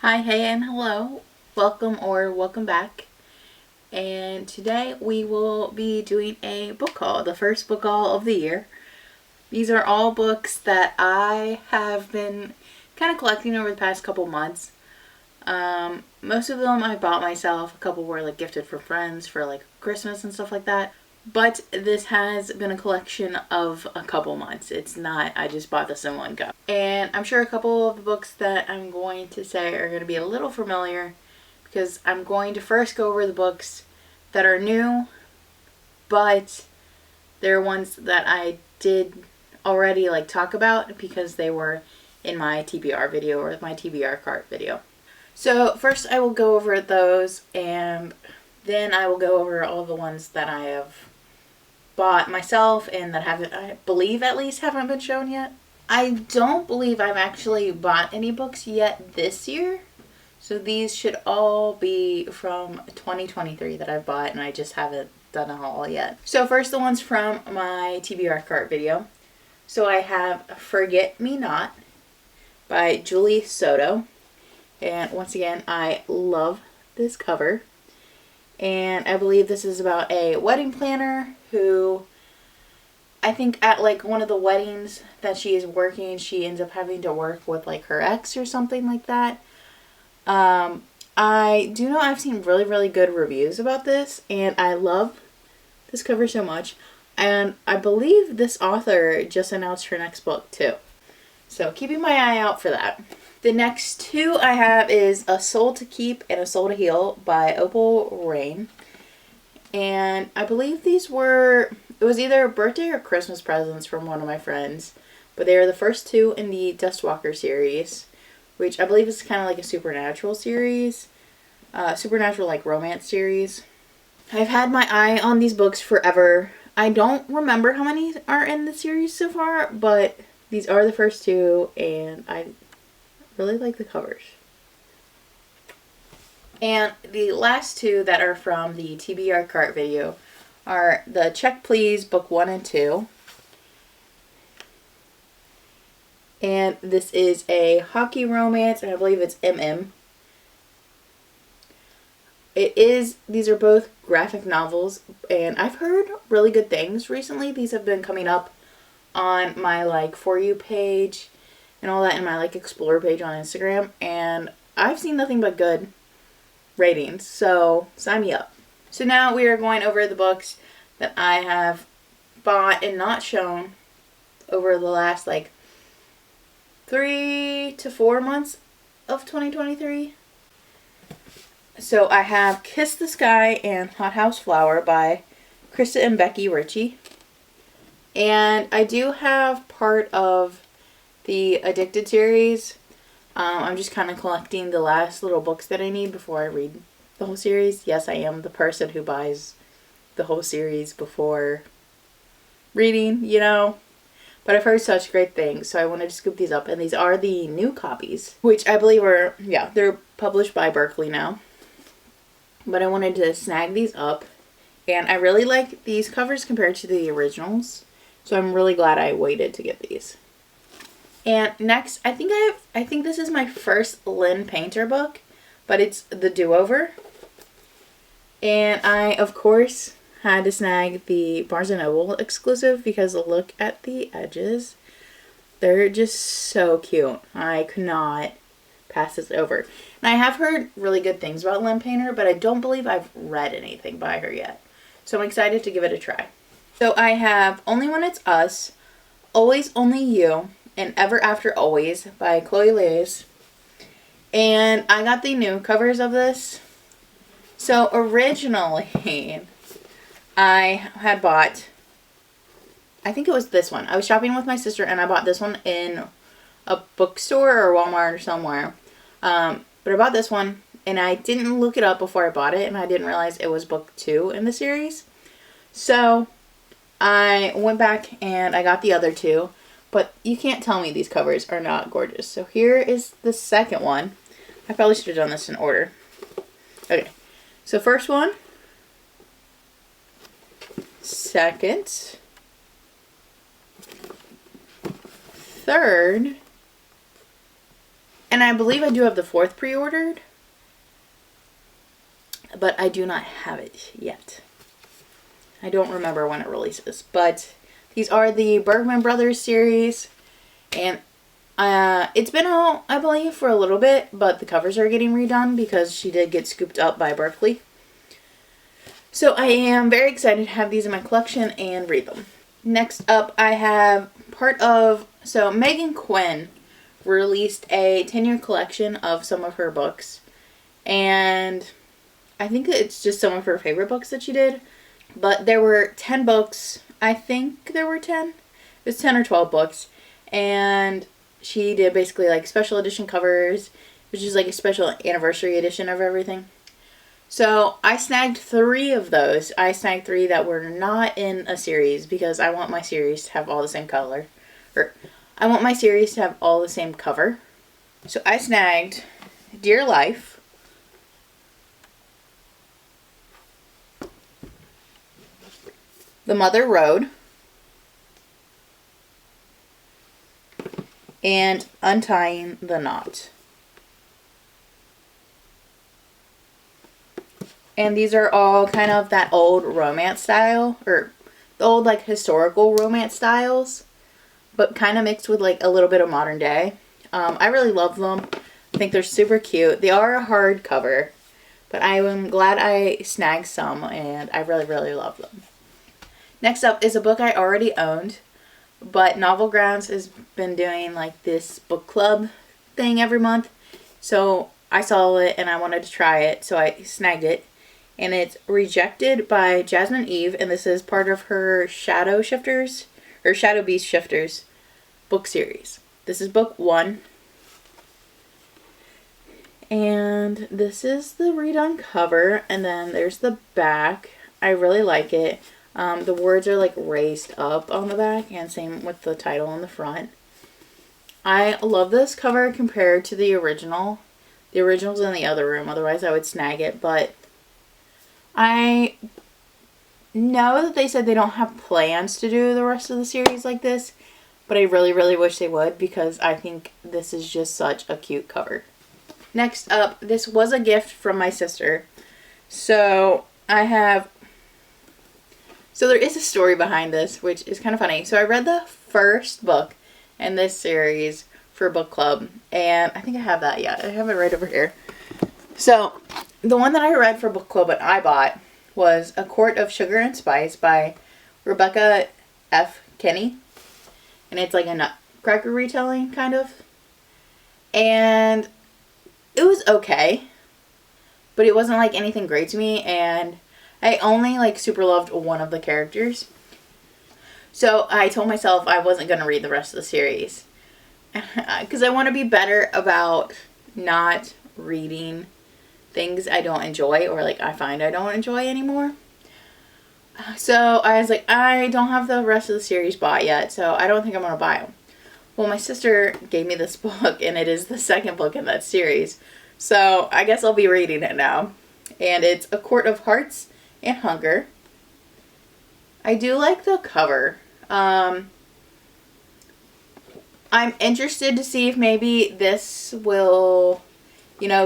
Hi, hey, and hello. Welcome back. And today we will be doing a book haul, the first book haul of the year. These are all books that I have been kind of collecting over the past couple months. Most of them I bought myself. A couple were like gifted from friends for like Christmas and stuff like that. But this has been a collection of a couple months. It's not, I just bought this in one go. And I'm sure a couple of the books that I'm going to say are going to be a little familiar because I'm going to first go over the books that are new, but they're ones that I did already like talk about because they were in my TBR video or my TBR cart video. So first I will go over those, and then I will go over all the ones that I have bought myself and that haven't, I believe at least, haven't been shown yet. I don't believe I've actually bought any books yet this year. So these should all be from 2023 that I've bought, and I just haven't done a haul yet. So first, the ones from my TBR cart video. So I have Forget Me Not by Julie Soto. And once again, I love this cover. And I believe this is about a wedding planner who, I think at like one of the weddings that she is working, she ends up having to work with like her ex or something like that. I do know I've seen really, really good reviews about this, and I love this cover so much. And I believe this author just announced her next book too. So keeping my eye out for that. The next two I have is A Soul to Keep and A Soul to Heal by Opal Rain. And I believe these were, it was either birthday or Christmas presents from one of my friends. But they are the first two in the Dustwalker series, which I believe is kind of like a supernatural series. Supernatural like romance series. I've had my eye on these books forever. I don't remember how many are in the series so far, but these are the first two, and I really like the covers. And the last two that are from the TBR cart video are the Check Please book 1 and 2. And this is a hockey romance, and I believe it's MM. These are both graphic novels, and I've heard really good things recently. These have been coming up on my like For You page and all that, and my like Explore page on Instagram, and I've seen nothing but good ratings, so sign me up. So now we are going over the books that I have bought and not shown over the last like 3 to 4 months of 2023. So I have Kiss the Sky and Hothouse Flower by Krista and Becky Ritchie. And I do have part of the Addicted series. I'm just kind of collecting the last little books that I need before I read the whole series. Yes, I am the person who buys the whole series before reading, you know. But I've heard such great things, so I wanted to scoop these up. And these are the new copies, which I believe are, yeah, they're published by Berkley now. But I wanted to snag these up. And I really like these covers compared to the originals. So I'm really glad I waited to get these. And next, I think this is my first Lynn Painter book, but it's The Do-Over. And I, of course, had to snag the Barnes & Noble exclusive because look at the edges. They're just so cute. I could not pass this over. And I have heard really good things about Lynn Painter, but I don't believe I've read anything by her yet. So I'm excited to give it a try. So I have Only When It's Us, Always Only You, and Ever After Always by Chloe Lees. And I got the new covers of this. So originally, I had bought, I think it was this one. I was shopping with my sister and I bought this one in a bookstore or Walmart or somewhere. But I bought this one and I didn't look it up before I bought it, and I didn't realize it was book 2 in the series. So I went back and I got the other two, but you can't tell me these covers are not gorgeous. So here is the second one. I probably should have done this in order. Okay, so first one, second, third, And I believe I do have the 4th pre-ordered, but I do not have it yet. I don't remember when it releases, but these are the Bergman Brothers series, and it's been out, I believe, for a little bit, but the covers are getting redone because she did get scooped up by Berkley. So I am very excited to have these in my collection and read them. Next up, I have Megan Quinn released a 10-year collection of some of her books, and I think it's just some of her favorite books that she did, but there were 10 books. I think there were 10. It was 10 or 12 books, and she did basically like special edition covers, which is like a special anniversary edition of everything. So I snagged 3 of those. I snagged 3 that were not in a series because I want my series to have all the same color. I want my series to have all the same cover. So I snagged Dear Life, The Mother Road, and Untying the Knot. And these are all kind of that old romance style, or the old like historical romance styles, but kind of mixed with like a little bit of modern day. I really love them. I think they're super cute. They are a hardcover, but I am glad I snagged some, and I really, really love them. Next up is a book I already owned, but Novel Grounds has been doing like this book club thing every month. So I saw it and I wanted to try it, so I snagged it. And it's Rejected by Jasmine Eve, and this is part of her Shadow Beast Shifters book series. This is book 1. And this is the redone cover, and then there's the back. I really like it. The words are like raised up on the back, and same with the title on the front. I love this cover compared to the original. The original's in the other room, otherwise I would snag it, but I know that they said they don't have plans to do the rest of the series like this, but I really, really wish they would because I think this is just such a cute cover. Next up, this was a gift from my sister. So there is a story behind this, which is kind of funny. So I read the first book in this series for book club, and I think I have that. Yeah, I have it right over here. So the one that I read for book club and I bought was A Court of Sugar and Spice by Rebecca F. Kinney. And it's like a Nutcracker retelling, kind of. And it was okay, but it wasn't like anything great to me, and I only like super loved one of the characters. So I told myself I wasn't going to read the rest of the series because I want to be better about not reading things I don't enjoy, or like I find I don't enjoy anymore. So I was like, I don't have the rest of the series bought yet, so I don't think I'm going to buy them. Well, my sister gave me this book, and it is the second book in that series. So I guess I'll be reading it now. And it's A Court of Hearts and Hunger. I do like the cover. I'm interested to see if maybe this will,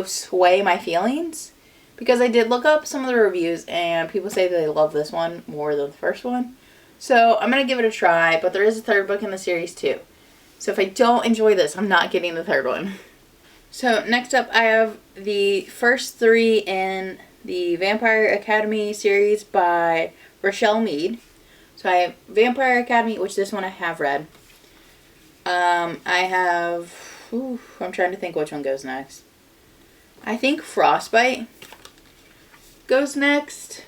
sway my feelings. Because I did look up some of the reviews, and people say that they love this one more than the first one. So I'm going to give it a try, but there is a third book in the series too. So if I don't enjoy this, I'm not getting the third one. So next up, I have the first 3 in the Vampire Academy series by Rochelle Mead. So I have Vampire Academy, which this one I have read. I have, I'm trying to think which one goes next. I think Frostbite goes next.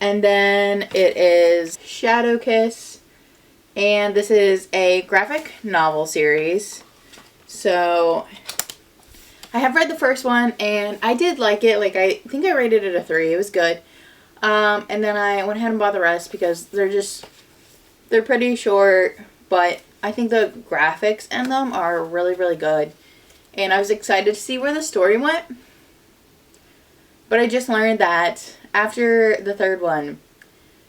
And then it is Shadow Kiss. And this is a graphic novel series. So I have read the first one and I did like it. Like, I think I rated it a 3. It was good. And then I went ahead and bought the rest because they're pretty short, but I think the graphics in them are really, really good. And I was excited to see where the story went. But I just learned that after the third one,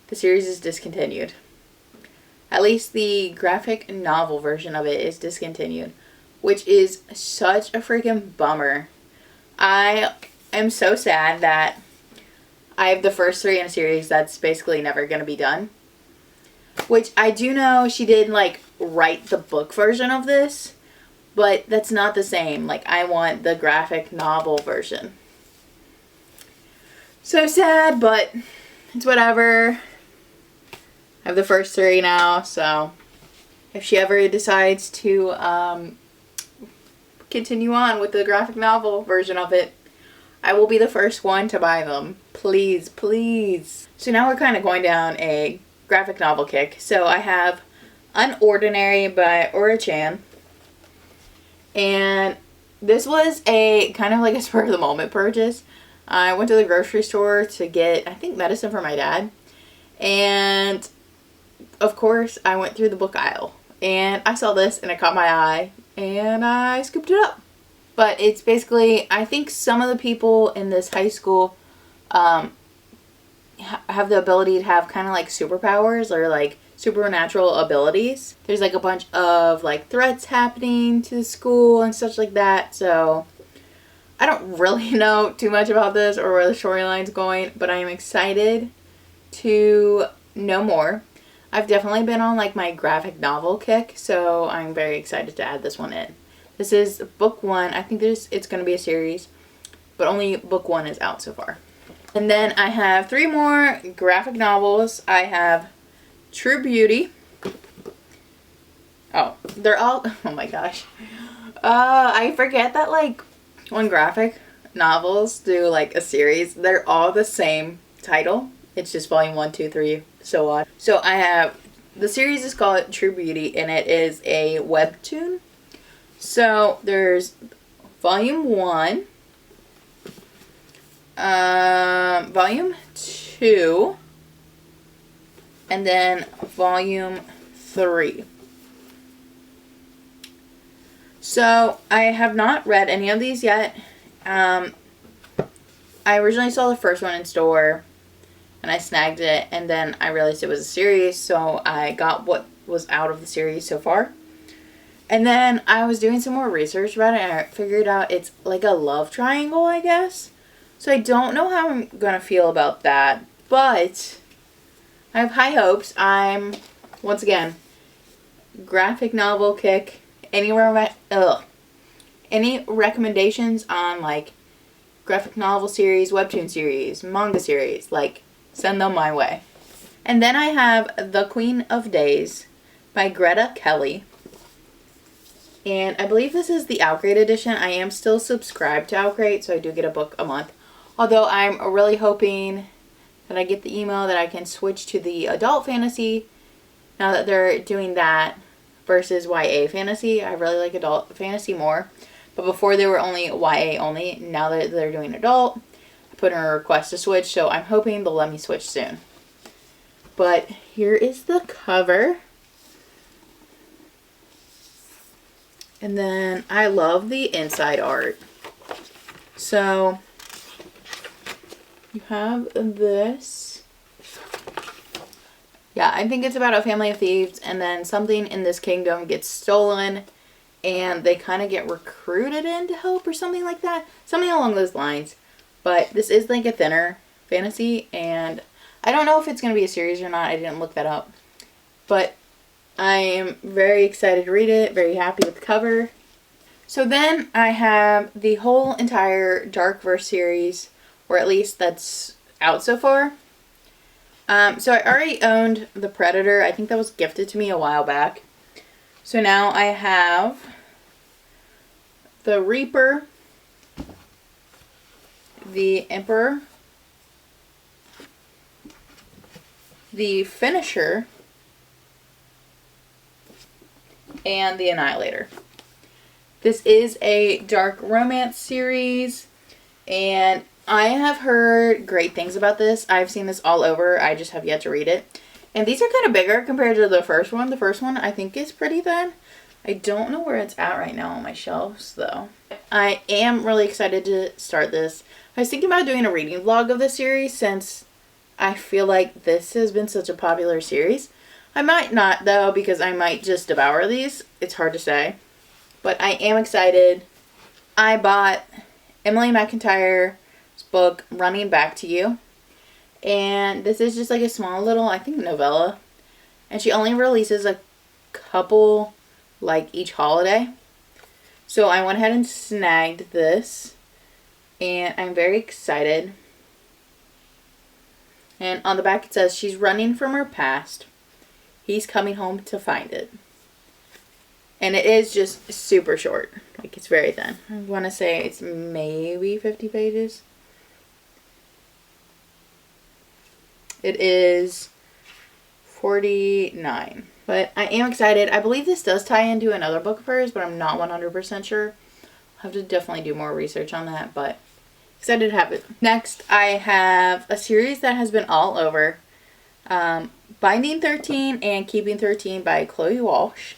the series is discontinued. At least the graphic novel version of it is discontinued. which is such a freaking bummer. I am so sad that I have the first 3 in a series that's basically never going to be done. Which I do know she did like write the book version of this, but that's not the same. Like, I want the graphic novel version. So sad, but it's whatever. I have the first 3 now, so if she ever decides to continue on with the graphic novel version of it, I will be the first one to buy them. Please, please. So now we're kind of going down a graphic novel kick. So I have Unordinary by Ora Chan. And this was a kind of like a spur of the moment purchase. I went to the grocery store to get, I think, medicine for my dad. And of course, I went through the book aisle. And I saw this and it caught my eye. And I scooped it up. But it's basically, I think some of the people in this high school have the ability to have kind of like superpowers or like supernatural abilities. There's like a bunch of like threats happening to the school and such like that. So I don't really know too much about this or where the storyline's going, but I am excited to know more. I've definitely been on like my graphic novel kick, so I'm very excited to add this one in. This is book 1. I think it's going to be a series, but only book 1 is out so far. And then I have 3 more graphic novels. I have True Beauty. Oh, they're all, oh my gosh. I forget that like when graphic novels do like a series, they're all the same title. It's just volume 1, 2, 3, so on. So I have, the series is called True Beauty and it is a webtoon. So there's volume 1, volume 2, and then volume 3. So I have not read any of these yet. I originally saw the first one in store and I snagged it, and then I realized it was a series, so I got what was out of the series so far. And then I was doing some more research about it and I figured out it's like a love triangle, I guess. So I don't know how I'm going to feel about that, but I have high hopes. I'm, once again, graphic novel kick. Any recommendations on like graphic novel series, webtoon series, manga series, like send them my way. And then I have The Queen of Days by Greta Kelly. And I believe this is the Outgrade edition. I am still subscribed to Outgrade, so I do get a book a month. Although I'm really hoping that I get the email that I can switch to the adult fantasy now that they're doing that versus YA fantasy. I really like adult fantasy more. But before they were only YA only. Now that they're doing adult, I put in a request to switch, so I'm hoping they'll let me switch soon. But here is the cover. And then I love the inside art. So you have this. Yeah, I think it's about a family of thieves and then something in this kingdom gets stolen and they kind of get recruited in to help or something like that. Something along those lines. But this is like a thinner fantasy and I don't know if it's going to be a series or not. I didn't look that up. But I am very excited to read it, very happy with the cover. So then I have the whole entire Darkverse series, or at least that's out so far. So I already owned The Predator. I think that was gifted to me a while back. So now I have The Reaper, The Emperor, The Finisher, and The Annihilator. This is a dark romance series, and I have heard great things about this. I've seen this all over. I just have yet to read it. And these are kind of bigger compared to the first one. The first one I think is pretty thin. I don't know where it's at right now on my shelves, though. I am really excited to start this. I was thinking about doing a reading vlog of this series since I feel like this has been such a popular series. I might not, though, because I might just devour these. It's hard to say. but I am excited. I bought Emily McIntyre's book, Running Back to You. And this is just like a small little, I think, novella. And she only releases a couple, like, each holiday. So I went ahead and snagged this. And I'm very excited. And on the back it says, she's running from her past. He's coming home to find it. And it is just super short. Like, it's very thin. I want to say it's maybe 50 pages. It is 49. But I am excited. I believe this does tie into another book of hers, but I'm not 100% sure. I'll have to definitely do more research on that, but excited to have it. Next, I have a series that has been all over. Binding 13 and Keeping 13 by Chloe Walsh.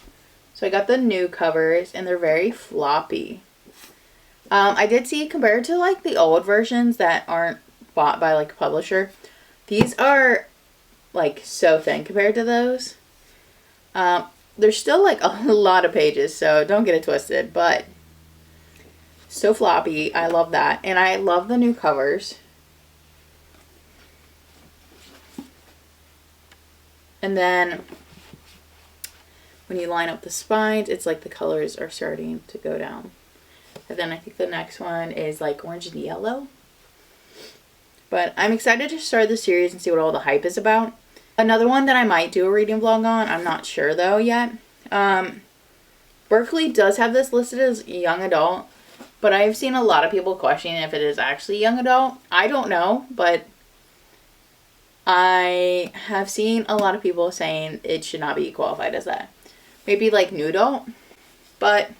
So I got the new covers, and they're very floppy. I did see, compared to like the old versions that aren't bought by like a publisher, these are like so thin compared to those. There's still like a lot of pages, so don't get it twisted, but so floppy. I love that. And I love the new covers. And then when you line up the spines, it's like the colors are starting to go down. And then I think the next one is like orange and yellow. But I'm excited to start the series and see what all the hype is about. Another one that I might do a reading vlog on, I'm not sure though yet. Berkeley does have this listed as young adult, but I've seen a lot of people questioning if it is actually young adult. I don't know, but I have seen a lot of people saying it should not be qualified as that. Maybe like new adult, but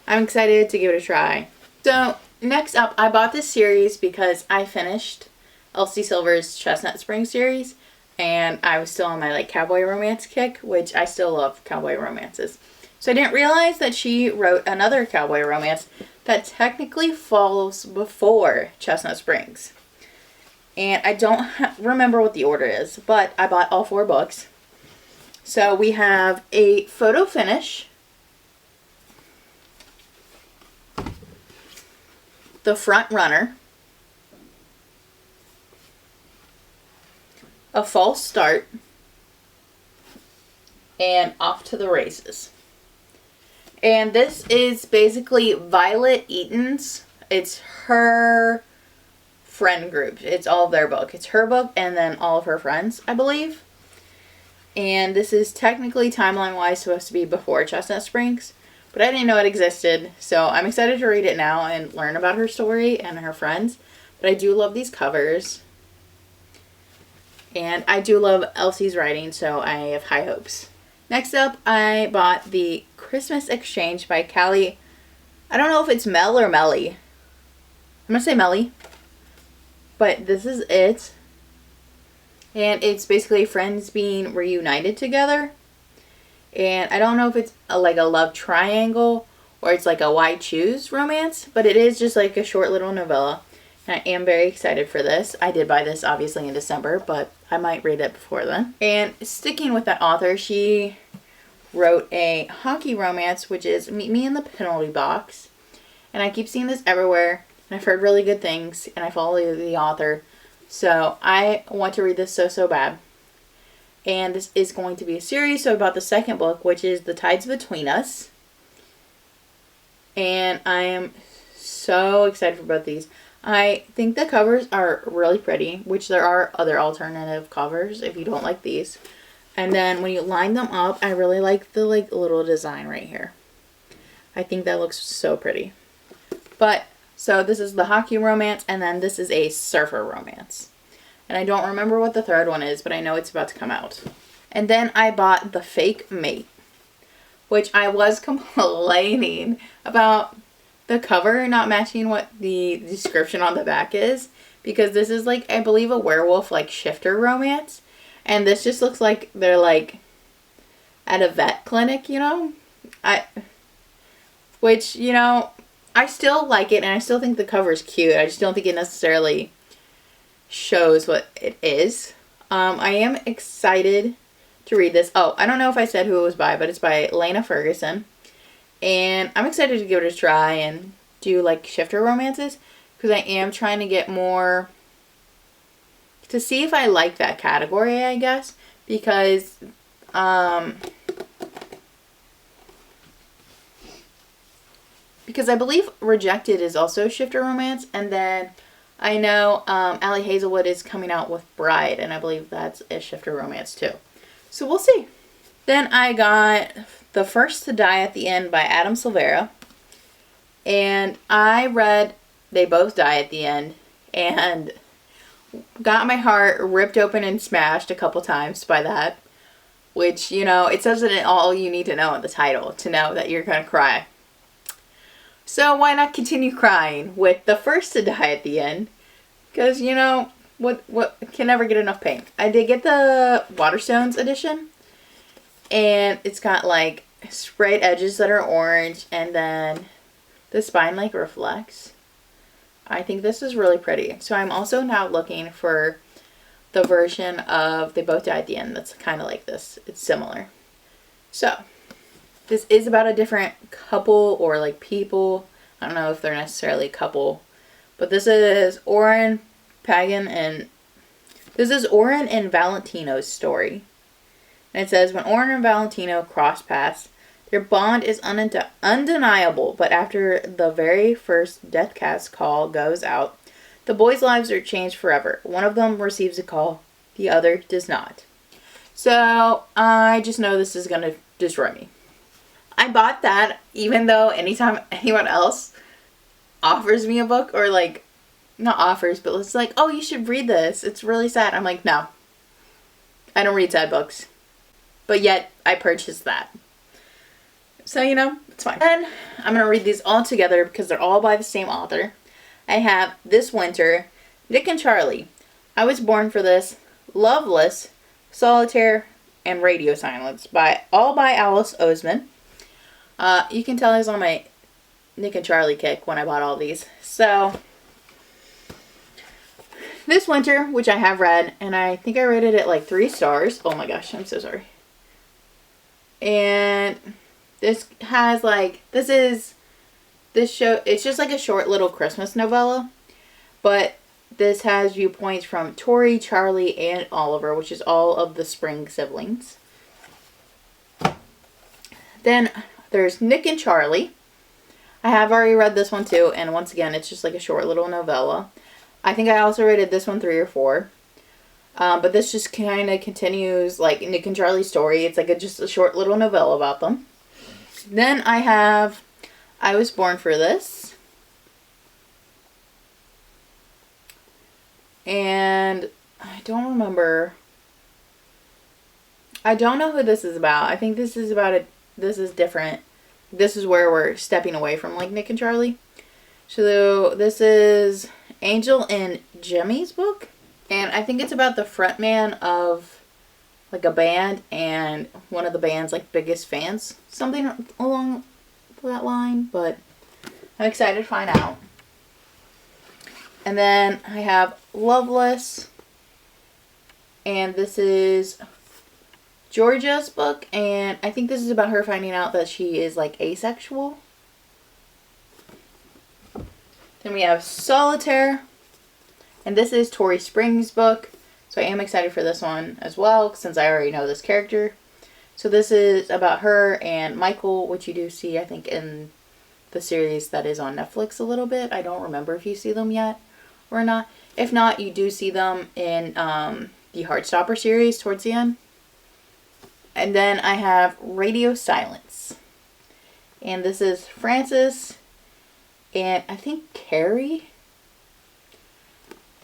I'm excited to give it a try. So next up, I bought this series because I finished Elsie Silver's Chestnut Spring series, and I was still on my like cowboy romance kick, which I still love cowboy romances. So I didn't realize that she wrote another cowboy romance that technically falls before Chestnut Springs. And I don't remember what the order is, but I bought all 4 books. So we have a photo finish, The Front Runner, A False Start, and Off to the Races. And this is basically Violet Eaton's. It's her friend group. It's all of their book. It's her book and then all of her friends, I believe. And this is technically timeline-wise supposed to be before Chestnut Springs, but I didn't know it existed. So I'm excited to read it now and learn about her story and her friends. But I do love these covers. And I do love Elsie's writing, so I have high hopes. Next up, I bought the Christmas Exchange by Callie. I don't know if it's Mel or Melly. I'm going to say Melly. But this is it. And it's basically friends being reunited together. And I don't know if it's like a love triangle or it's like a why choose romance. But it is just like a short little novella. And I am very excited for this. I did buy this obviously in December, but I might read it before then. And sticking with that author, she wrote a hockey romance, which is Meet Me in the Penalty Box. And I keep seeing this everywhere. And I've heard really good things. And I follow the author. So I want to read this so bad. And this is going to be a series. So I bought the second book, which is The Tides Between Us. And I am so excited for both these. I think the covers are really pretty, which there are other alternative covers if you don't like these. And then when you line them up, I really like the like little design right here. I think that looks so pretty. But so this is the hockey romance, and then this is a surfer romance. And I don't remember what the third one is, but I know it's about to come out. And then I bought The Fake Mate, which I was complaining about the cover not matching what the description on the back is, because this is like, I believe, a werewolf like shifter romance, and this just looks like they're like at a vet clinic, you know. Which, you know, I still like it and I still think the cover is cute. I just don't think it necessarily shows what it is. I am excited to read this. Oh, I don't know if I said who it was by, but it's by Lena Ferguson. And I'm excited to give it a try and do like shifter romances, because I am trying to get more to see if I like that category, I guess, because I believe Rejected is also a shifter romance, and then I know Ali Hazelwood is coming out with Bride, and I believe that's a shifter romance too. So we'll see. Then I got The First to Die at the End by Adam Silvera. And I read They Both Die at the End and got my heart ripped open and smashed a couple times by that. Which, you know, it says it in all you need to know in the title to know that you're going to cry. So why not continue crying with The First to Die at the End? Because, you know, what can never get enough pain. I did get the Waterstones edition. And it's got like sprayed edges that are orange, and then the spine like reflects. I think this is really pretty. So I'm also now looking for the version of They Both Die at the End that's kind of like this. It's similar. So this is about a different couple or like people. I don't know if they're necessarily a couple. But this is Oren Pagan and Valentino's story. And it says, when Oren and Valentino cross paths, their bond is undeniable, but after the very first Deathcast call goes out, the boys' lives are changed forever. One of them receives a call, the other does not. So, I just know this is going to destroy me. I bought that even though anytime anyone else offers me a book, or like, not offers, but it's like, oh, you should read this. It's really sad. I'm like, no. I don't read sad books. But yet, I purchased that. So, you know, it's fine. And I'm going to read these all together because they're all by the same author. I have This Winter, Nick and Charlie, I Was Born for This, Loveless, Solitaire, and Radio Silence, all by Alice Oseman. You can tell I was on my Nick and Charlie kick when I bought all these. So, This Winter, which I have read, and I think I rated it like 3 stars. Oh my gosh, I'm so sorry. And this has like, it's just like a short little Christmas novella, but this has viewpoints from Tori, Charlie, and Oliver, which is all of the Spring siblings. Then there's Nick and Charlie. I have already read this one too, and once again, it's just like a short little novella. I think I also rated this one 3 or 4. But this just kind of continues like Nick and Charlie's story. It's like just a short little novella about them. Then I have I Was Born for This. And I don't remember. I don't know who this is about. I think this is about this is different. This is where we're stepping away from like Nick and Charlie. So this is Angel and Jimmy's book. And I think it's about the frontman of like a band and one of the band's like biggest fans. Something along that line, but I'm excited to find out. And then I have Loveless. And this is Georgia's book, and I think this is about her finding out that she is like asexual. Then we have Solitaire, and this is Tori Spring's book, so I am excited for this one as well since I already know this character. So this is about her and Michael, which you do see I think in the series that is on Netflix a little bit. I don't remember if you see them yet or not. If not, you do see them in the Heartstopper series towards the end. And then I have Radio Silence. And this is Frances and I think Carrie.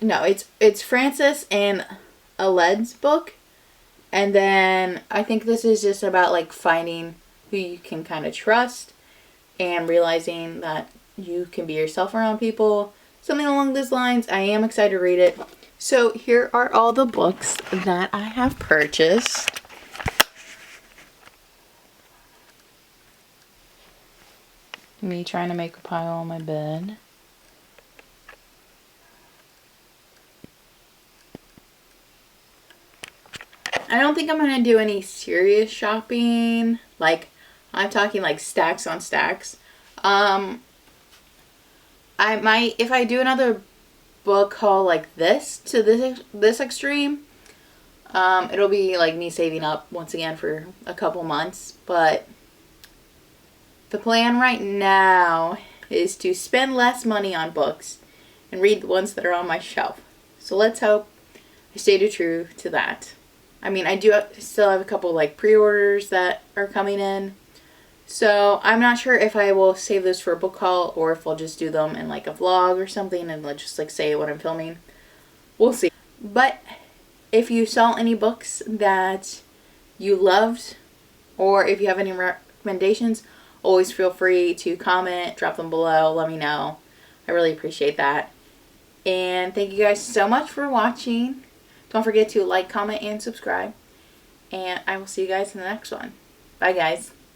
No, it's Frances and Aled's book. And then I think this is just about like finding who you can kind of trust and realizing that you can be yourself around people. Something along those lines. I am excited to read it. So here are all the books that I have purchased. Me trying to make a pile on my bed. I don't think I'm going to do any serious shopping. Like, I'm talking like stacks on stacks. I might, if I do another book haul like this to this extreme, it'll be like me saving up once again for a couple months. But the plan right now is to spend less money on books and read the ones that are on my shelf. So let's hope I stay true to that. I mean, I do still have a couple like pre-orders that are coming in. So I'm not sure if I will save those for a book haul or if I'll just do them in like a vlog or something and let's just like say what I'm filming. We'll see. But if you saw any books that you loved or if you have any recommendations, always feel free to comment, drop them below, let me know. I really appreciate that. And thank you guys so much for watching. Don't forget to like, comment, and subscribe. And I will see you guys in the next one. Bye, guys.